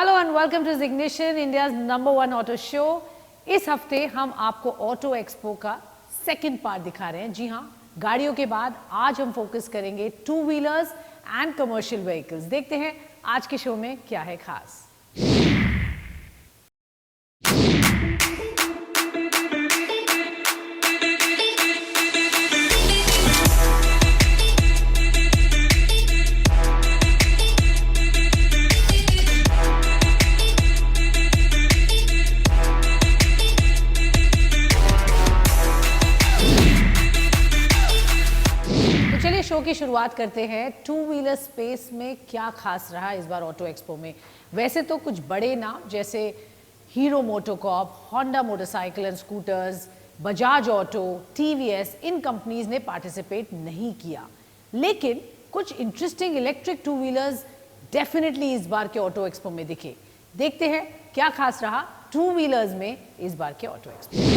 Hello and welcome to Ignition, India's number 1 auto show. इस हफ्ते हम आपको ऑटो एक्सपो का सेकंड पार्ट दिखा रहे हैं। जी हाँ, गाड़ियों के बाद आज हम फोकस करेंगे two wheelers and commercial vehicles. देखते हैं आज के शो में क्या है खास। चलिए शो की शुरुआत करते हैं। टू व्हीलर स्पेस में क्या खास रहा इस बार ऑटो एक्सपो में। वैसे तो कुछ बड़े नाम जैसे hero MotoCorp, Honda motorcycle and scooters, Bajaj auto, TVS, in companies ने पार्टिसिपेट नहीं किया, लेकिन कुछ interesting electric two wheelers definitely इस बार के ऑटो एक्सपो में दिखे। देखते हैं क्या खास रहा टू व्हीलर्स में इस बार के ऑटो एक्सपो।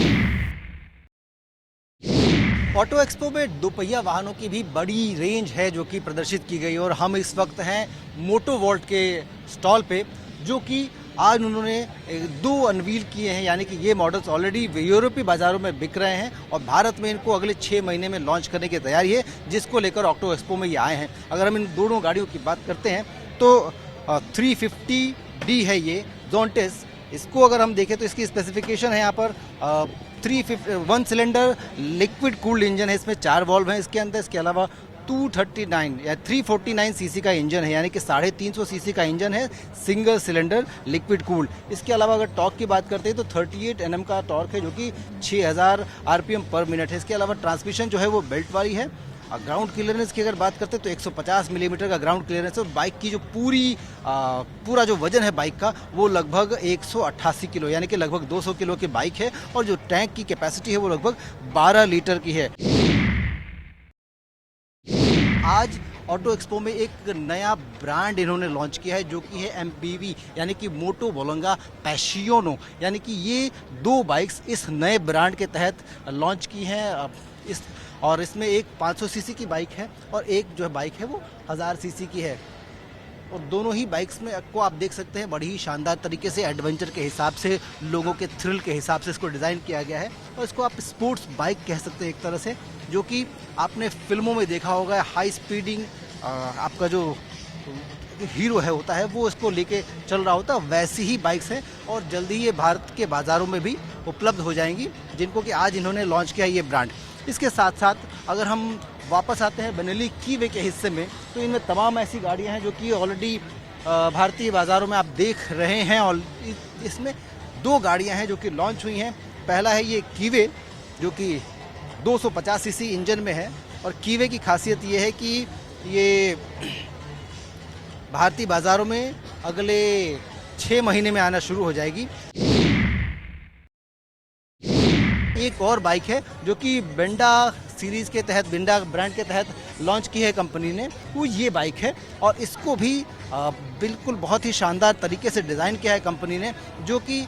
ऑटो एक्सपो में दोपहिया वाहनों की भी बड़ी रेंज है जो कि प्रदर्शित की गई और हम इस वक्त हैं मोटो वोल्ट के स्टॉल पे, जो कि आज उन्होंने दो अनवील किए हैं। यानी कि ये मॉडल्स ऑलरेडी यूरोपीय बाज़ारों में बिक रहे हैं और भारत में इनको अगले 6 महीने में लॉन्च करने की तैयारी है, जिसको लेकर ऑटो एक्सपो में ये आए हैं। अगर हम इन दोनों गाड़ियों की बात करते हैं तो 350D है ये जोंटिस। इसको अगर हम देखें तो इसकी स्पेसिफिकेशन है यहाँ पर 1 सिलेंडर लिक्विड कूल्ड इंजन है, इसमें 4 वॉल्व हैं इसके अंदर। इसके अलावा 239 या 349 सीसी का इंजन है, यानी कि 350 सीसी का इंजन है, सिंगल सिलेंडर लिक्विड कूल्ड। इसके अलावा अगर टॉर्क की बात करते हैं तो 38 Nm का टॉर्क है, जो कि 6000 RPM पर मिनट है। इसके अलावा ट्रांसमिशन जो है वो बेल्ट वाली है। ग्राउंड क्लियरेंस की अगर बात करते हैं तो 150 मिलीमीटर का ग्राउंड क्लियरेंस है। बाइक की जो पूरा जो वजन है बाइक का वो लगभग 188 किलो, यानी कि लगभग 200 किलो की बाइक है। और जो टैंक की कैपेसिटी है वो लगभग 12 लीटर की है। आज ऑटो एक्सपो में एक नया ब्रांड इन्होंने लॉन्च किया है, जो कि है MPV, यानी कि मोटो वोलोंगा पैशियोनो। यानी कि ये दो बाइक्स इस नए ब्रांड के तहत लॉन्च की हैं। और इसमें एक 500 सीसी की बाइक है और एक जो है बाइक है वो 1000 सीसी की है। और दोनों ही बाइक्स में आपको आप देख सकते हैं बड़ी ही शानदार तरीके से एडवेंचर के हिसाब से, लोगों के थ्रिल के हिसाब से इसको डिज़ाइन किया गया है। और इसको आप स्पोर्ट्स बाइक कह सकते हैं एक तरह से, जो कि आपने फिल्मों में देखा होगा। हाई स्पीडिंग आपका जो हीरो है होता है वो इसको लेके चल रहा होता है, वैसी ही बाइक्स हैं। और जल्दी ये भारत के बाज़ारों में भी उपलब्ध हो जाएंगी, जिनको कि आज इन्होंने लॉन्च किया ये ब्रांड। इसके साथ साथ अगर हम वापस आते हैं बेनेली कीवे के हिस्से में, तो इनमें तमाम ऐसी गाड़ियां हैं जो कि ऑलरेडी भारतीय बाज़ारों में आप देख रहे हैं। और इसमें 2 गाड़ियां हैं जो कि लॉन्च हुई हैं। पहला है ये कीवे, जो कि 250 सीसी इंजन में है। और कीवे की खासियत ये है कि ये भारतीय बाज़ारों में अगले 6 महीने में आना शुरू हो जाएगी। एक और बाइक है जो कि बेंडा सीरीज़ के तहत, बेंडा ब्रांड के तहत लॉन्च की है कंपनी ने, वो ये बाइक है। और इसको भी बिल्कुल बहुत ही शानदार तरीके से डिज़ाइन किया है कंपनी ने, जो कि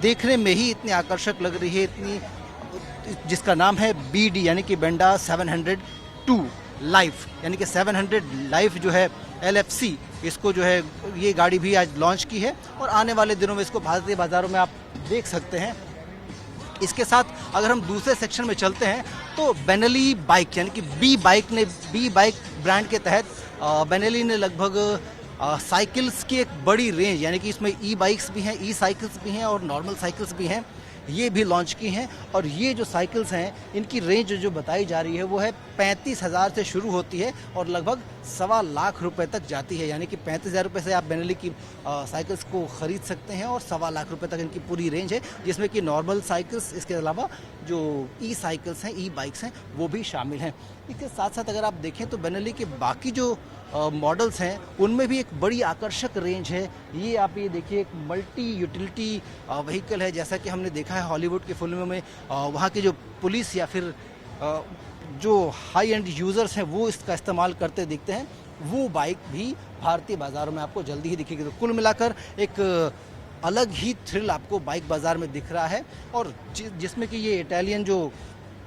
देखने में ही इतनी आकर्षक लग रही है, जिसका नाम है BD, यानी कि बेंडा 702 लाइफ, यानी कि 700 लाइफ जो है LFC। इसको जो है ये गाड़ी भी आज लॉन्च की है और आने वाले दिनों में इसको भारतीय बाज़ारों में आप देख सकते हैं। इसके साथ अगर हम दूसरे सेक्शन में चलते हैं तो बेनेली बाइक, यानी कि बी बाइक ब्रांड के तहत बेनेली ने लगभग साइकिल्स की एक बड़ी रेंज, यानी कि इसमें ई बाइक्स भी हैं, ई साइकिल्स भी हैं और नॉर्मल साइकिल्स भी हैं, ये भी लॉन्च की हैं। और ये जो साइकिल्स हैं इनकी रेंज जो बताई जा रही है वो है 35,000 से शुरू होती है और लगभग 1.25 लाख रुपए तक जाती है। यानी कि 35,000 रुपये से आप बेनेली की साइकिल्स को ख़रीद सकते हैं और 1.25 लाख रुपए तक इनकी पूरी रेंज है, जिसमें कि नॉर्मल साइकिल्स, इसके अलावा जो ई साइकिल्स हैं, ई बाइक्स हैं, वो भी शामिल हैं। इसके साथ साथ अगर आप देखें तो बेनेली के बाकी जो मॉडल्स हैं उनमें भी एक बड़ी आकर्षक रेंज है। ये आप ये देखिए, एक मल्टी यूटिलिटी व्हीकल है, जैसा कि हमने देखा है हॉलीवुड की फिल्मों में। वहाँ की जो पुलिस या फिर जो हाई एंड यूज़र्स हैं वो इसका इस्तेमाल करते दिखते हैं। वो बाइक भी भारतीय बाज़ारों में आपको जल्दी ही दिखेगी। तो कुल मिलाकर एक अलग ही थ्रिल आपको बाइक बाज़ार में दिख रहा है। और जिसमें कि ये इटालियन जो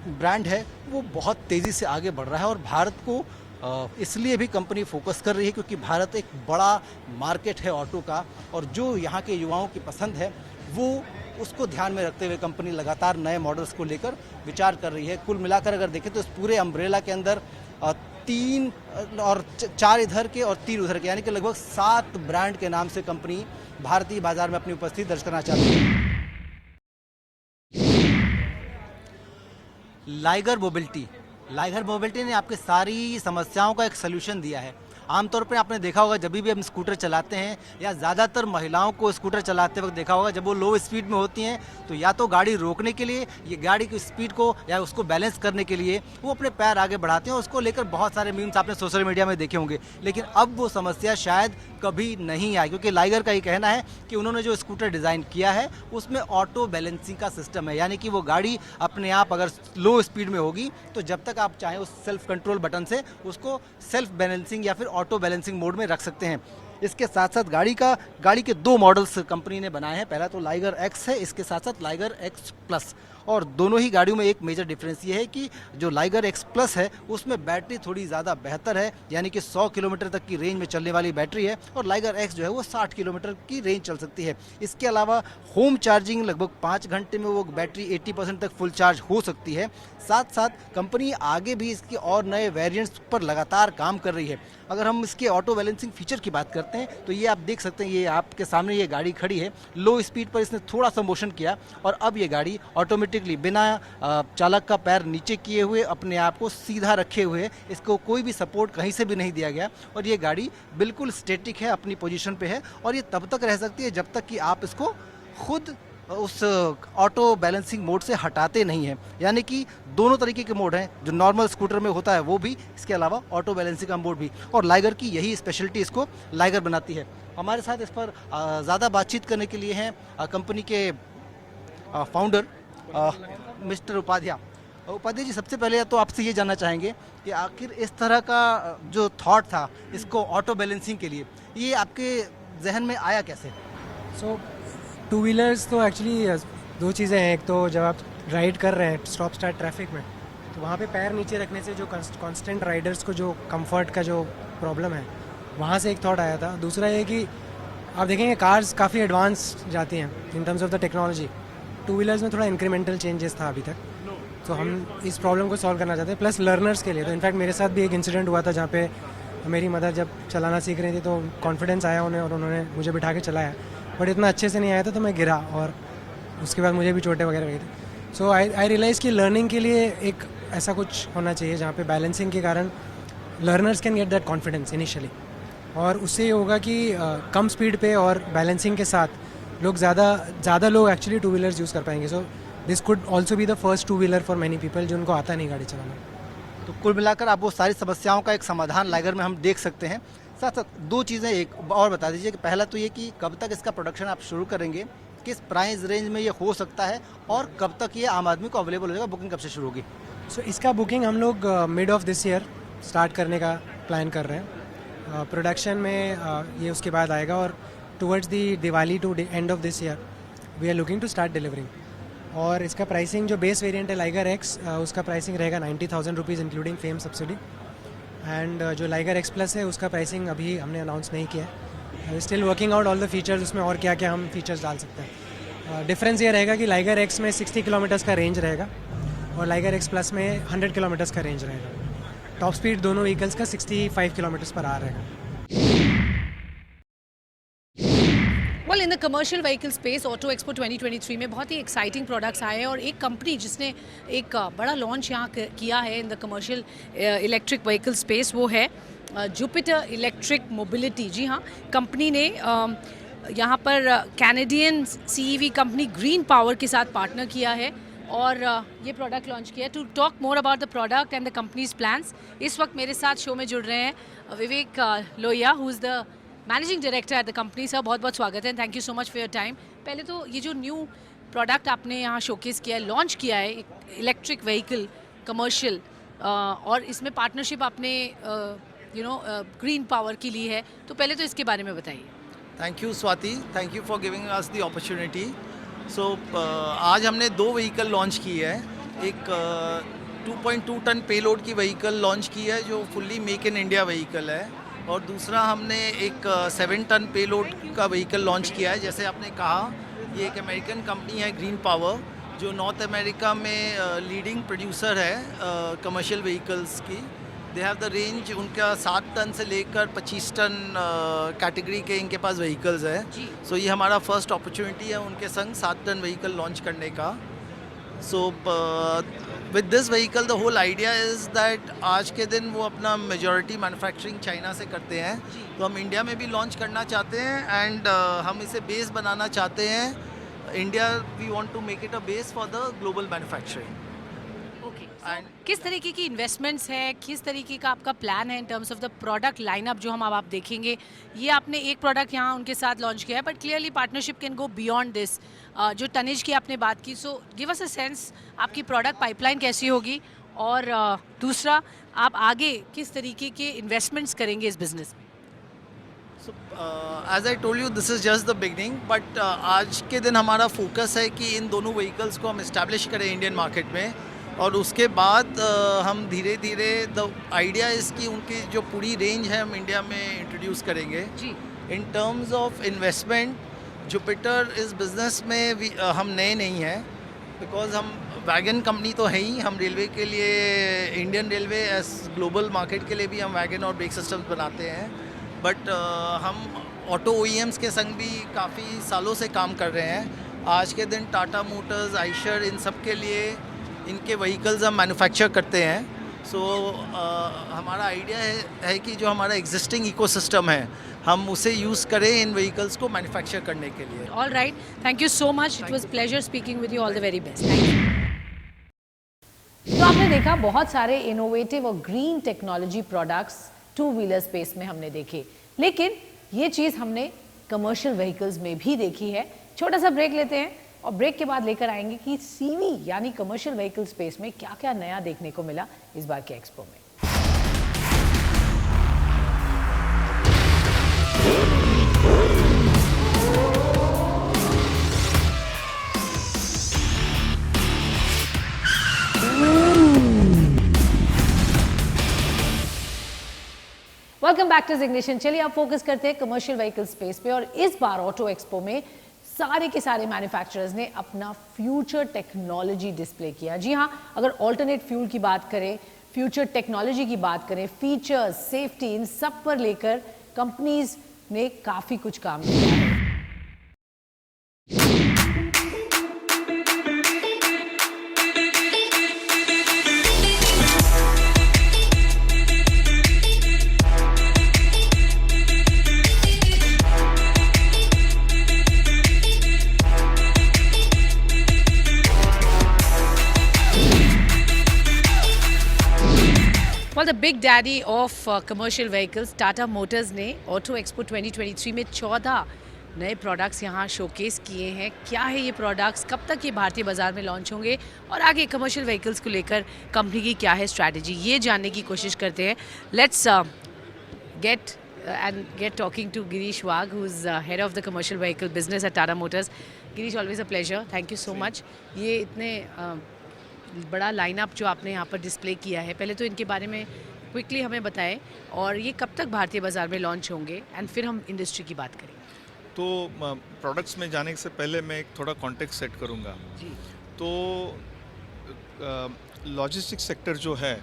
ब्रांड है वो बहुत तेज़ी से आगे बढ़ रहा है और भारत को इसलिए भी कंपनी फोकस कर रही है क्योंकि भारत एक बड़ा मार्केट है ऑटो का, और जो यहाँ के युवाओं की पसंद है वो उसको ध्यान में रखते हुए कंपनी लगातार नए मॉडल्स को लेकर विचार कर रही है। कुल मिलाकर अगर देखें तो इस पूरे अम्ब्रेला के अंदर 3 और 4 इधर के और 3 उधर के, यानी कि लगभग 7 ब्रांड के नाम से कंपनी भारतीय बाजार में अपनी उपस्थिति दर्ज करना चाहती है। लाइगर मोबिलिटी ने आपकी सारी समस्याओं का एक सलूशन दिया है। आमतौर पर आपने देखा होगा जब भी हम स्कूटर चलाते हैं, या ज़्यादातर महिलाओं को स्कूटर चलाते वक्त देखा होगा, जब वो लो स्पीड में होती हैं तो या तो गाड़ी रोकने के लिए, ये गाड़ी की स्पीड को या उसको बैलेंस करने के लिए वो अपने पैर आगे बढ़ाते हैं, और उसको लेकर बहुत सारे मीम्स आपने सोशल मीडिया में देखे होंगे। लेकिन अब वो समस्या शायद कभी नहीं आई, क्योंकि लाइगर का ये कहना है कि उन्होंने जो स्कूटर डिज़ाइन किया है उसमें ऑटो बैलेंसिंग का सिस्टम है, यानी कि वो गाड़ी अपने आप अगर लो स्पीड में होगी तो जब तक आप चाहें उस सेल्फ कंट्रोल बटन से उसको सेल्फ बैलेंसिंग या फिर ऑटो बैलेंसिंग मोड में रख सकते हैं। इसके साथ साथ गाड़ी के 2 मॉडल्स कंपनी ने बनाए हैं। पहला तो लाइगर एक्स है, इसके साथ साथ लाइगर एक्स प्लस, और दोनों ही गाड़ियों में एक मेजर डिफरेंस ये है कि जो लाइगर एक्स प्लस है उसमें बैटरी थोड़ी ज़्यादा बेहतर है, यानी कि 100 किलोमीटर तक की रेंज में चलने वाली बैटरी है, और लाइगर एक्स जो है वो 60 किलोमीटर की रेंज चल सकती है। इसके अलावा होम चार्जिंग लगभग 5 घंटे में वो बैटरी 80% तक फुल चार्ज हो सकती है। साथ साथ कंपनी आगे भी इसके और नए वेरिएंट्स पर लगातार काम कर रही है। अगर हम इसके ऑटो बैलेंसिंग फीचर की बात करते हैं तो ये आप देख सकते हैं, ये आपके सामने ये गाड़ी खड़ी है, लो स्पीड पर इसने थोड़ा सा मोशन किया और अब ये गाड़ी ऑटोमेटिकली बिना चालक का पैर नीचे किए हुए अपने आप को सीधा रखे हुए, इसको कोई भी सपोर्ट कहीं से भी नहीं दिया गया, और ये गाड़ी बिल्कुल स्टैटिक है, अपनी पोजीशन पे है, और ये तब तक रह सकती है जब तक कि आप इसको खुद उस ऑटो बैलेंसिंग मोड से हटाते नहीं हैं। यानी कि दोनों तरीके के मोड हैं, जो नॉर्मल स्कूटर में होता है वो भी, इसके अलावा ऑटो बैलेंसिंग का मोड भी, और लाइगर की यही स्पेशलिटी इसको लाइगर बनाती है। हमारे साथ इस पर ज़्यादा बातचीत करने के लिए हैं कंपनी के फाउंडर मिस्टर उपाध्याय जी। सबसे पहले तो आपसे ये जानना चाहेंगे कि आखिर इस तरह का जो थॉट था इसको ऑटो बैलेंसिंग के लिए, ये आपके जहन में आया कैसे? सो 2 व्हीलर्स तो एक्चुअली 2 चीज़ें हैं। एक तो जब आप राइड कर रहे हैं स्टॉप स्टार्ट ट्रैफिक में, तो वहाँ पे पैर नीचे रखने से जो कांस्टेंट राइडर्स को जो कंफर्ट का जो प्रॉब्लम है, वहाँ से एक थॉट आया था। दूसरा ये कि आप देखेंगे कार्स काफ़ी एडवांस जाती हैं इन terms of the technology. 2 wheelers में थोड़ा इंक्रीमेंटल चेंजेस था अभी तक, तो हम इस प्रॉब्लम को सॉल्व करना चाहते हैं। प्लस लर्नर्स के लिए, तो इनफैक्ट मेरे साथ भी एक इंसिडेंट हुआ था जहाँ पे मेरी मदर जब चलाना सीख रही थी तो कॉन्फिडेंस आया उन्हें और उन्होंने मुझे बिठा के चलाया, बट इतना अच्छे से नहीं आया था तो मैं गिरा और उसके बाद मुझे भी चोटें वगैरह गई थी। सो आई रियलाइज़ कि लर्निंग के लिए एक ऐसा कुछ होना चाहिए जहाँ पे बैलेंसिंग के कारण learners can get that confidence initially, और उससे ये होगा कि कम स्पीड पे और बैलेंसिंग के साथ लोग ज़्यादा लोग एक्चुअली 2 व्हीलर्स यूज़ कर पाएंगे। So this could also be the first 2 wheeler for many people जिनको आता नहीं गाड़ी चलाना। तो कुल मिलाकर आप वो सारी समस्याओं का एक समाधान लाइगर में हम देख सकते हैं। साथ साथ 2 चीज़ें एक और बता दीजिए कि पहला तो ये कि कब तक इसका प्रोडक्शन आप शुरू करेंगे, किस प्राइस रेंज में ये हो सकता है, और कब तक ये आम आदमी को अवेलेबल हो जाएगा, बुकिंग कब से शुरू होगी? सो इसका बुकिंग हम लोग mid of this year start करने का प्लान कर रहे हैं। प्रोडक्शन में ये उसके बाद आएगा, और towards the Diwali to end of this year we are looking to start delivering. और इसका प्राइसिंग जो बेस वेरिएंट है लाइगर एक्स, उसका प्राइसिंग रहेगा 90,000 rupees including FAME subsidy. And जो लाइगर एक्स प्लस है उसका प्राइसिंग अभी हमने अनाउंस नहीं किया है, still working out all the features, उसमें और क्या क्या हम फीचर्स डाल सकते हैं। डिफरेंस ये रहेगा कि लाइगर एक्स में 60 किलोमीटर्स का रेंज रहेगा और लाइगर एक्स प्लस में 100 किलोमीटर्स का रेंज रहेगा। टॉप स्पीड दोनों व्हीकल्स का 65 किलोमीटर्स पर आवर रहेगा। Well, in the commercial vehicle space auto expo 2023 में बहुत ही एक्साइटिंग प्रोडक्ट्स आए हैं, और एक कंपनी जिसने एक बड़ा लॉन्च यहाँ किया है in the commercial electric vehicle space, वो है जुपिटर इलेक्ट्रिक मोबिलिटी। जी हाँ, कंपनी ने यहाँ पर Canadian CEV company green power के साथ पार्टनर किया है और ये प्रोडक्ट लॉन्च किया है। To talk more about the product and the companies plans, इस वक्त मेरे साथ शो में जुड़ रहे हैं Vivek Lohia, who is the managing director at the company. Sir, बहुत बहुत स्वागत है, thank you so much for your time. पहले तो ये जो न्यू प्रोडक्ट आपने यहाँ शोकेस किया है, लॉन्च किया है, इलेक्ट्रिक व्हीकल कमर्शियल, और इसमें पार्टनरशिप आपने ग्रीन पावर की ली है, तो पहले तो इसके बारे में बताइए। Thank you Swati, thank you for giving us the opportunity. So आज हमने 2 व्हीकल लॉन्च की है, एक 2.2 टन पेलोड की व्हीकल लॉन्च की है जो fully make in India vehicle है, और दूसरा हमने एक 7 टन पेलोड का व्हीकल लॉन्च किया है। जैसे आपने कहा, ये एक अमेरिकन कंपनी है ग्रीन पावर, जो नॉर्थ अमेरिका में लीडिंग प्रोड्यूसर है कमर्शियल व्हीकल्स की। दे हैव द रेंज, उनका 7 टन से लेकर 25 टन कैटेगरी के इनके पास व्हीकल्स है। सो ये हमारा फर्स्ट अपॉर्चुनिटी है उनके संग 7 टन व्हीकल लॉन्च करने का। So with this vehicle the whole idea is that आज के दिन वो अपना मेजॉरिटी मैन्युफैक्चरिंग चाइना से करते हैं, तो हम इंडिया में भी लॉन्च करना चाहते हैं एंड हम इसे बेस बनाना चाहते हैं। India we want to make it a base for the global manufacturing. And किस तरीके की इन्वेस्टमेंट्स है, किस तरीके का आपका प्लान है इन terms of the product lineup जो हम अब आप देखेंगे? ये आपने एक प्रोडक्ट यहाँ उनके साथ लॉन्च किया है, but clearly partnership can go beyond this. जो टनेज की आपने बात की, so give us a sense आपकी प्रोडक्ट पाइपलाइन कैसी होगी, और दूसरा आप आगे किस तरीके के इन्वेस्टमेंट्स करेंगे इस बिजनेस में? So, as I told you, this is just the beginning, but आज के दिन हमारा फोकस है कि इन दोनों व्हीकल्स को हम इस्टेब्लिश करें इंडियन मार्केट में, और उसके बाद हम धीरे धीरे द आइडिया इज़ कि उनकी जो पूरी रेंज है हम इंडिया में इंट्रोड्यूस करेंगे। जी। In terms of investment, Jupiter इस बिज़नेस में हम नए नहीं हैं, बिकॉज हम वैगन कंपनी तो है ही, हम रेलवे के लिए, Indian railway as global market के लिए भी हम वैगन और ब्रेक सिस्टम्स बनाते हैं, बट हम ऑटो OEMs के संग भी काफ़ी सालों से काम कर रहे हैं। आज के दिन टाटा मोटर्स, आइशर, इन सब के लिए इनके व्हीकल्स हम मैन्युफैक्चर करते हैं। सो हमारा आइडिया है कि जो हमारा एग्जिस्टिंग इकोसिस्टम है हम उसे यूज़ करें इन व्हीकल्स को मैन्युफैक्चर करने के लिए। All right, thank you so much, it was pleasure speaking with you, all the very best, thank you. तो आपने देखा बहुत सारे इनोवेटिव और green technology products two wheeler space में हमने देखे, लेकिन ये चीज़ हमने कमर्शियल व्हीकल्स में भी देखी है। छोटा सा ब्रेक लेते हैं और ब्रेक के बाद लेकर आएंगे कि CV यानी कमर्शियल व्हीकल स्पेस में क्या क्या नया देखने को मिला इस बार के एक्सपो में। Welcome back to Ignition. चलिए अब फोकस करते हैं कमर्शियल व्हीकल स्पेस पे, और इस बार ऑटो एक्सपो में सारे के सारे मैन्युफैक्चरर्स ने अपना फ्यूचर टेक्नोलॉजी डिस्प्ले किया। जी हाँ, अगर ऑल्टरनेट फ्यूल की बात करें, फ्यूचर टेक्नोलॉजी की बात करें, फीचर्स, सेफ्टी, इन सब पर लेकर कंपनीज ने काफी कुछ काम किया है। Well, the big daddy of commercial vehicles, Tata Motors ने ऑटो एक्सपो 2023 में 14 नए प्रोडक्ट्स यहाँ शोकेस किए हैं। क्या है ये प्रोडक्ट्स, कब तक ये भारतीय बाजार में लॉन्च होंगे, और आगे कमर्शियल व्हीकल्स को लेकर कंपनी की क्या है स्ट्रैटेजी, ये जानने की कोशिश करते हैं। Let's get talking to Girish Wagh, who's head of the commercial vehicle business at Tata Motors. Girish, always a pleasure. Thank you so much. ये इतने बड़ा लाइनअप जो आपने यहाँ पर डिस्प्ले किया है, पहले तो इनके बारे में क्विकली हमें बताएं, और ये कब तक भारतीय बाजार में लॉन्च होंगे, एंड फिर हम इंडस्ट्री की बात करें। तो प्रोडक्ट्स में जाने से पहले मैं एक थोड़ा कॉन्टेक्स्ट सेट करूँगा। जी। तो लॉजिस्टिक्स सेक्टर जो है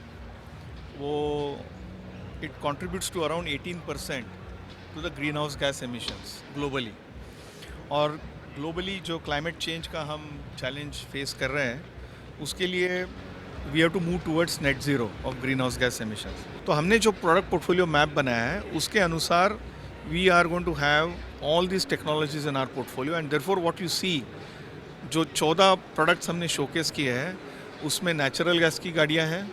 वो it contributes to around 18% to the green house gas emissions globally, और ग्लोबली जो क्लाइमेट चेंज का हम चैलेंज फेस कर रहे हैं उसके लिए we have to move towards net zero of green house gas emissions. तो हमने जो प्रोडक्ट पोर्टफोलियो मैप बनाया है उसके अनुसार we are going to have all this technologies in our portfolio, and therefore what you see, जो 14 products हमने showcase किए हैं उसमें नेचुरल गैस की गाड़ियाँ हैं,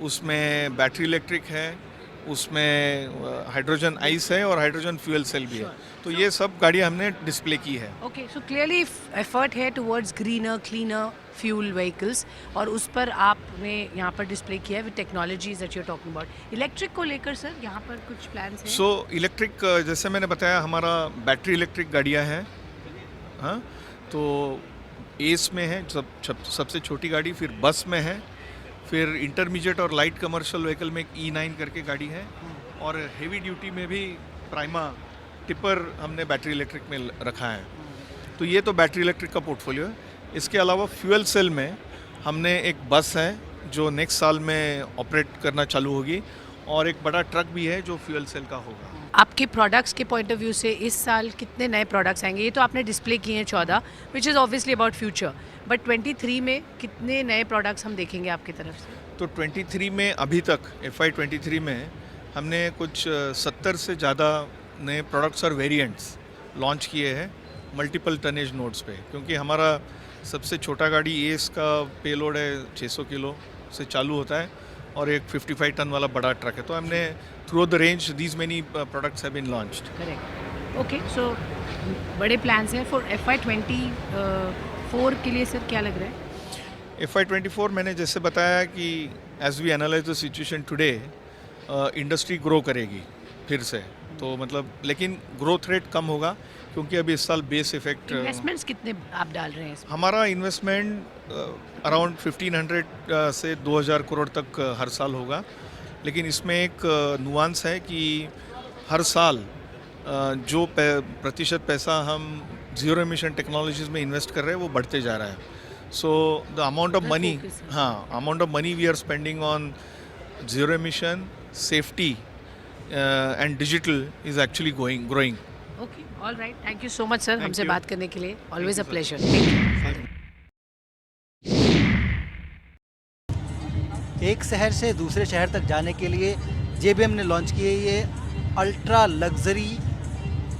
उसमें बैटरी इलेक्ट्रिक है, उसमें हाइड्रोजन आइस है और हाइड्रोजन फ्यूल सेल भी है। तो ये सब गाड़ियाँ हमने डिस्प्ले की है। ओके, सो क्लियरली एफर्ट है towards greener cleaner fuel vehicles, और उस पर आपने यहाँ पर डिस्प्ले किया है with technologies that you are talking about. Electric को लेकर सर यहाँ पर कुछ प्लान्स हैं? सो इलेक्ट्रिक, जैसे मैंने बताया, हमारा बैटरी इलेक्ट्रिक गाड़ियाँ हैं। हाँ, तो एस में है सबसे छोटी गाड़ी, फिर बस में है, फिर इंटरमीडिएट और लाइट कमर्शियल व्हीकल में एक E9 करके गाड़ी है, और हेवी ड्यूटी में भी प्राइमा टिपर हमने बैटरी इलेक्ट्रिक में रखा है। तो ये तो बैटरी इलेक्ट्रिक का पोर्टफोलियो है। इसके अलावा फ्यूल सेल में हमने एक बस है जो नेक्स्ट साल में ऑपरेट करना चालू होगी, और एक बड़ा ट्रक भी है जो फ्यूल सेल का होगा। आपके प्रोडक्ट्स के पॉइंट ऑफ व्यू से इस साल कितने नए प्रोडक्ट्स आएंगे? ये तो आपने डिस्प्ले किए हैं 14, which is obviously about future, but 23 में कितने नए प्रोडक्ट्स हम देखेंगे आपकी तरफ से? तो 23 में अभी तक FY 23 में हमने कुछ 70 से ज़्यादा नए प्रोडक्ट्स और वेरिएंट्स लॉन्च किए हैं मल्टीपल टनेज नोड्स पे, क्योंकि हमारा सबसे छोटा गाड़ी एस का पेलोड है 600 किलो से चालू होता है, और एक 55 टन वाला बड़ा ट्रक है। तो हमने through the range these many products have been launched. Correct, okay. So बड़े प्लान्स हैं फॉर FY 24 के लिए सर, क्या लग रहा है? FY 24 मैंने जैसे बताया कि as we analyse the situation today, industry grow करेगी फिर से, तो मतलब लेकिन ग्रोथ रेट कम होगा, क्योंकि अभी इस साल बेस इफेक्ट। इन्वेस्टमेंट्स कितने आप डाल रहे हैं इसमें? हमारा इन्वेस्टमेंट अराउंड 1500 से 2000 करोड़ तक हर साल होगा, लेकिन इसमें एक नुआंस है कि हर साल जो प्रतिशत पैसा हम जीरो एमिशन टेक्नोलॉजीज में इन्वेस्ट कर रहे हैं वो बढ़ते जा रहा है। So the amount of money, हाँ, amount of money we are spending on zero emission, safety and digital is actually growing. Okay, all right, thank you so much sir हमसे you. बात करने के लिए, ऑलवेज अ प्लेजर। एक शहर से दूसरे शहर तक जाने के लिए JBM ने लॉन्च की है ये ultra luxury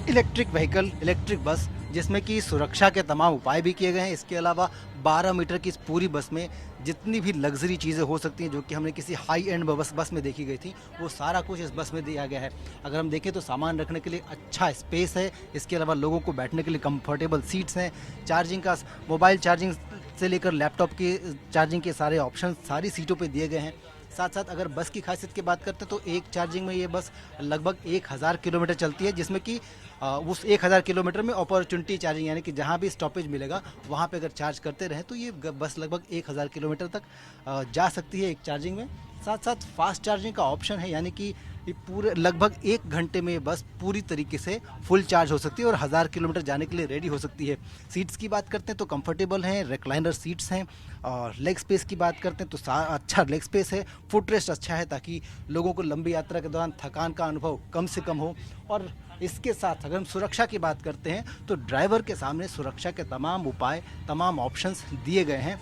electric vehicle, electric bus, जिसमें कि सुरक्षा के तमाम उपाय भी किए गए हैं। इसके अलावा 12 मीटर की इस पूरी बस में जितनी भी लग्जरी चीज़ें हो सकती हैं जो कि हमने किसी हाई एंड बस में देखी गई थी, वो सारा कुछ इस बस में दिया गया है। अगर हम देखें तो सामान रखने के लिए अच्छा स्पेस है, इसके अलावा लोगों को बैठने के लिए कंफर्टेबल सीट्स हैं, चार्जिंग का, मोबाइल चार्जिंग से लेकर लैपटॉप की चार्जिंग के सारे ऑप्शन सारी सीटों पे दिए गए हैं। साथ साथ अगर बस की खासियत की बात करते हैं तो एक चार्जिंग में ये बस लगभग 1000 किलोमीटर चलती है, जिसमें कि उस 1000 किलोमीटर में अपॉर्चुनिटी चार्जिंग, यानी कि जहाँ भी स्टॉपेज मिलेगा वहाँ पे अगर चार्ज करते रहें तो ये बस लगभग 1000 किलोमीटर तक जा सकती है एक चार्जिंग में। साथ साथ फास्ट चार्जिंग का ऑप्शन है, यानी कि ये पूरे लगभग 1 घंटे में ये बस पूरी तरीके से फुल चार्ज हो सकती है और 1000 किलोमीटर जाने के लिए रेडी हो सकती है। सीट्स की बात करते हैं तो कंफर्टेबल हैं, रिक्लाइनर सीट्स हैं, और लेग स्पेस की बात करते हैं तो अच्छा लेग स्पेस है, फुट रेस्ट अच्छा है ताकि लोगों को लंबी यात्रा के दौरान थकान का अनुभव कम से कम हो। और इसके साथ अगर हम सुरक्षा की बात करते हैं तो ड्राइवर के सामने सुरक्षा के तमाम उपाय, तमाम ऑप्शंस दिए गए हैं,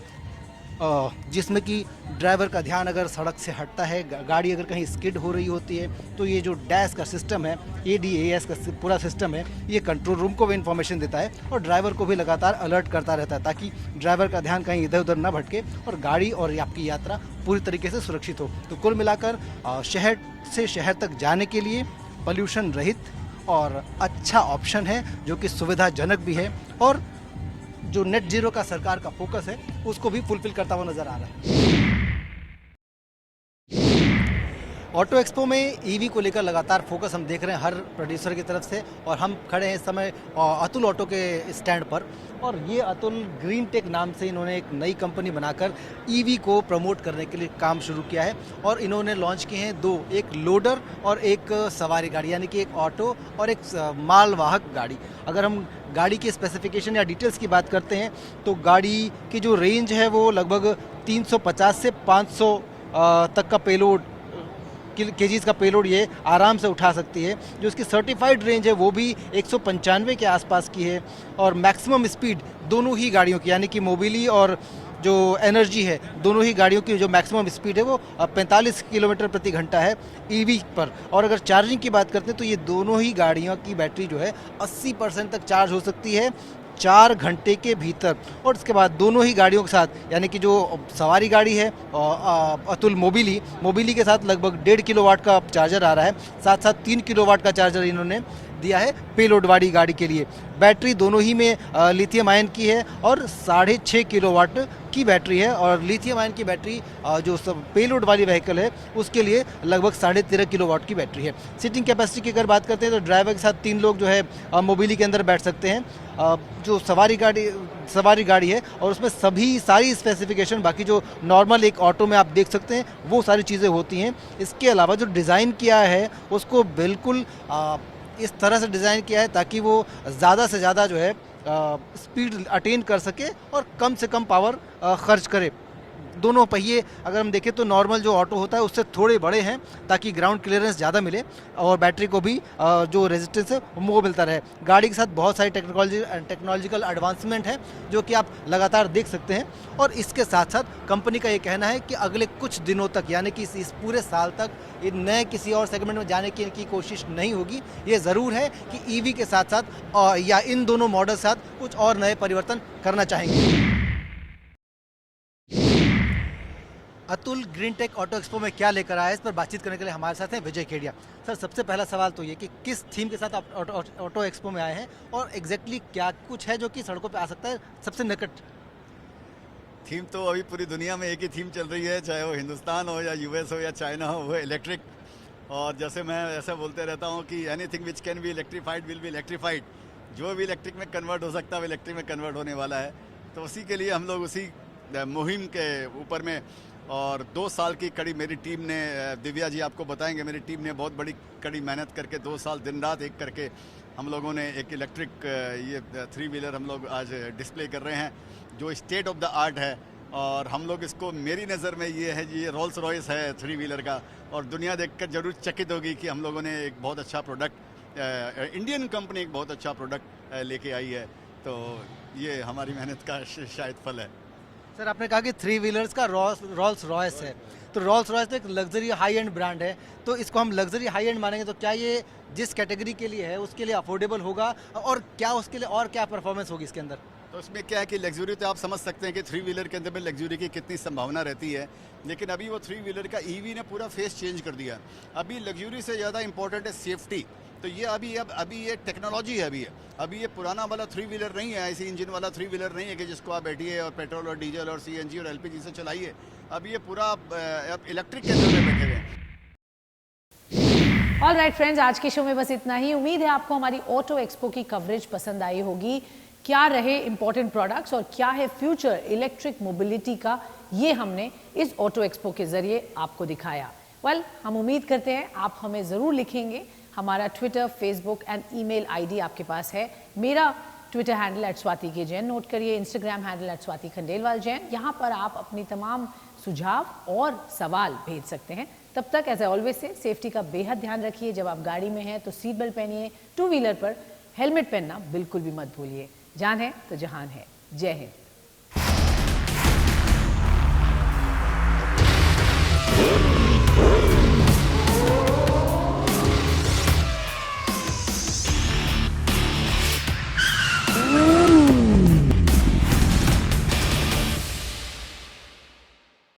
जिसमें कि ड्राइवर का ध्यान अगर सड़क से हटता है, गाड़ी अगर कहीं स्किड हो रही होती है तो ये जो डैश का सिस्टम है, ADAS का पूरा सिस्टम है, ये कंट्रोल रूम को भी इन्फॉर्मेशन देता है और ड्राइवर को भी लगातार अलर्ट करता रहता है ताकि ड्राइवर का ध्यान कहीं इधर उधर ना भटके और गाड़ी और आपकी यात्रा पूरी तरीके से सुरक्षित हो। तो कुल मिलाकर शहर से शहर तक जाने के लिए पॉल्यूशन रहित और अच्छा ऑप्शन है जो कि सुविधाजनक भी है, और जो नेट जीरो का सरकार का फोकस है उसको भी फुलफिल करता हुआ नजर आ रहा है। ऑटो एक्सपो में EV को लेकर लगातार फोकस हम देख रहे हैं हर प्रोड्यूसर की तरफ से, और हम खड़े हैं इस समय अतुल ऑटो के स्टैंड पर, और ये अतुल ग्रीन टेक नाम से इन्होंने एक नई कंपनी बनाकर EV को प्रमोट करने के लिए काम शुरू किया है। और इन्होंने लॉन्च किए हैं 2, एक लोडर और एक सवारी गाड़ी, यानी कि एक ऑटो और एक मालवाहक गाड़ी। अगर हम गाड़ी की स्पेसिफिकेशन या डिटेल्स की बात करते हैं तो गाड़ी की जो रेंज है वो लगभग 350 से 500 तक का पेलोड, केजीज का पेलोड ये आराम से उठा सकती है। जो इसकी सर्टिफाइड रेंज है वो भी 195 के आसपास की है, और मैक्सिमम स्पीड दोनों ही गाड़ियों की, यानी कि मोबिली और जो एनर्जी है, दोनों ही गाड़ियों की जो मैक्सिमम स्पीड है वो 45 किलोमीटर प्रति घंटा है EV पर। और अगर चार्जिंग की बात करते हैं तो ये दोनों ही गाड़ियों की बैटरी जो है 80% तक चार्ज हो सकती है 4 घंटे के भीतर। और इसके बाद दोनों ही गाड़ियों के साथ, यानी कि जो सवारी गाड़ी है अतुल मोबिली के साथ लगभग 1.5 किलोवाट का चार्जर आ रहा है, साथ साथ 3 किलोवाट का चार्जर इन्होंने दिया है पेलोड वाली गाड़ी के लिए। बैटरी दोनों ही में लिथियम आयन की है और 6.5 किलोवाट की बैटरी है, और लिथियम आयन की बैटरी जो सब पेलोड वाली व्हीकल है उसके लिए लगभग 13.5 किलोवाट की बैटरी है। सीटिंग कैपेसिटी की अगर बात करते हैं तो ड्राइवर के साथ 3 लोग जो है मोबिली के अंदर बैठ सकते हैं। जो सवारी गाड़ी है और उसमें सारी स्पेसिफिकेशन बाकी जो नॉर्मल एक ऑटो में आप देख सकते हैं वो सारी चीज़ें होती हैं। इसके अलावा जो डिज़ाइन किया है उसको बिल्कुल इस तरह से डिज़ाइन किया है ताकि वो ज़्यादा से ज़्यादा जो है स्पीड अटेन कर सके और कम से कम पावर खर्च करे। दोनों पहिए अगर हम देखें तो नॉर्मल जो ऑटो होता है उससे थोड़े बड़े हैं ताकि ग्राउंड क्लियरेंस ज़्यादा मिले और बैटरी को भी जो रेजिस्टेंस है वो मिलता रहे। गाड़ी के साथ बहुत सारी टेक्नोलॉजिकल एडवांसमेंट है जो कि आप लगातार देख सकते हैं, और इसके साथ साथ कंपनी का ये कहना है कि अगले कुछ दिनों तक यानी कि इस पूरे साल तक ये नए किसी और सेगमेंट में जाने की इनकी कोशिश नहीं होगी। ये ज़रूर है कि ईवी के साथ साथ या इन दोनों मॉडल के साथ कुछ और नए परिवर्तन करना चाहेंगे। Atul green tech auto expo में क्या लेकर आया है, इस पर बातचीत करने के लिए हमारे साथ हैं विजय खेड़िया। सर, सबसे पहला सवाल तो ये कि किस थीम के साथ आप ऑटो एक्सपो में आए हैं और एग्जैक्टली क्या कुछ है जो कि सड़कों पे आ सकता है सबसे निकट? थीम तो अभी पूरी दुनिया में एक ही थीम चल रही है, चाहे वो हिंदुस्तान हो या यूएस हो या चाइना हो, वो इलेक्ट्रिक। और जैसे मैं ऐसा बोलते रहता हूँ कि anything which can be electrified will be electrified. जो भी इलेक्ट्रिक में कन्वर्ट हो सकता है वो इलेक्ट्रिक में कन्वर्ट होने वाला है। तो उसी के लिए हम लोग उसी मुहिम के ऊपर में, और 2 साल की कड़ी मेरी टीम ने, दिव्या जी आपको बताएंगे, मेरी टीम ने बहुत बड़ी कड़ी मेहनत करके 2 साल दिन रात एक करके हम लोगों ने एक इलेक्ट्रिक ये 3 व्हीलर हम लोग आज डिस्प्ले कर रहे हैं जो स्टेट ऑफ द आर्ट है। और हम लोग इसको, मेरी नज़र में ये है, ये रोल्स रॉयस है 3 व्हीलर का, और दुनिया देखकर जरूर चकित होगी कि हम लोगों ने एक बहुत अच्छा प्रोडक्ट, इंडियन कंपनी एक बहुत अच्छा प्रोडक्ट लेके आई है। तो ये हमारी मेहनत का शायद फल है। सर, आपने कहा कि 3 व्हीलर्स का रोल्स रॉयस है, तो रोल्स रॉयस तो एक लग्जरी हाई एंड ब्रांड है, तो इसको हम लग्जरी हाई एंड मानेंगे तो क्या ये जिस कैटेगरी के लिए है उसके लिए अफोर्डेबल होगा, और क्या उसके लिए और क्या परफॉर्मेंस होगी इसके अंदर? तो इसमें क्या है कि लग्जरी तो आप समझ सकते हैं कि 3 व्हीलर के अंदर में लग्जरी की कितनी संभावना रहती है, लेकिन अभी वो 3 व्हीलर का ईवी ने पूरा फेस चेंज कर दिया। अभी लग्जरी से ज़्यादा इंपॉर्टेंट है सेफ्टी। तो ये अभी ये टेक्नोलॉजी है। अभी ये पुराना वाला 3 व्हीलर नहीं है, ऐसी इंजन वाला 3 व्हीलर नहीं है कि जिसको आप बैठिए और पेट्रोल और डीजल और सीएनजी और एलपीजी से चलाइए। अभी ये पूरा इलेक्ट्रिक के अंदर में बैठे हुए हैं। ऑल राइट फ्रेंड्स, आज के शो में बस इतना ही। उम्मीद है आपको हमारी ऑटो एक्सपो की कवरेज पसंद आई होगी। क्या रहे इंपॉर्टेंट प्रोडक्ट्स और क्या है फ्यूचर इलेक्ट्रिक मोबिलिटी का, ये हमने इस ऑटो एक्सपो के जरिए आपको दिखाया। वेल, हम उम्मीद करते हैं आप हमें ज़रूर लिखेंगे। हमारा Twitter, Facebook and email ID आपके पास है। मेरा ट्विटर हैंडल @स्वाति के जैन नोट करिए, इंस्टाग्राम हैंडल @स्वाति खंडेलवाल जैन। यहाँ पर आप अपनी तमाम सुझाव और सवाल भेज सकते हैं। तब तक एज ऑलवेज से सेफ्टी का बेहद ध्यान रखिए। जब आप गाड़ी में हैं तो सीट बेल्ट पहनिए, 2 व्हीलर पर हेलमेट पहनना बिल्कुल भी मत भूलिए। जान है तो जहान है। जय हिंद।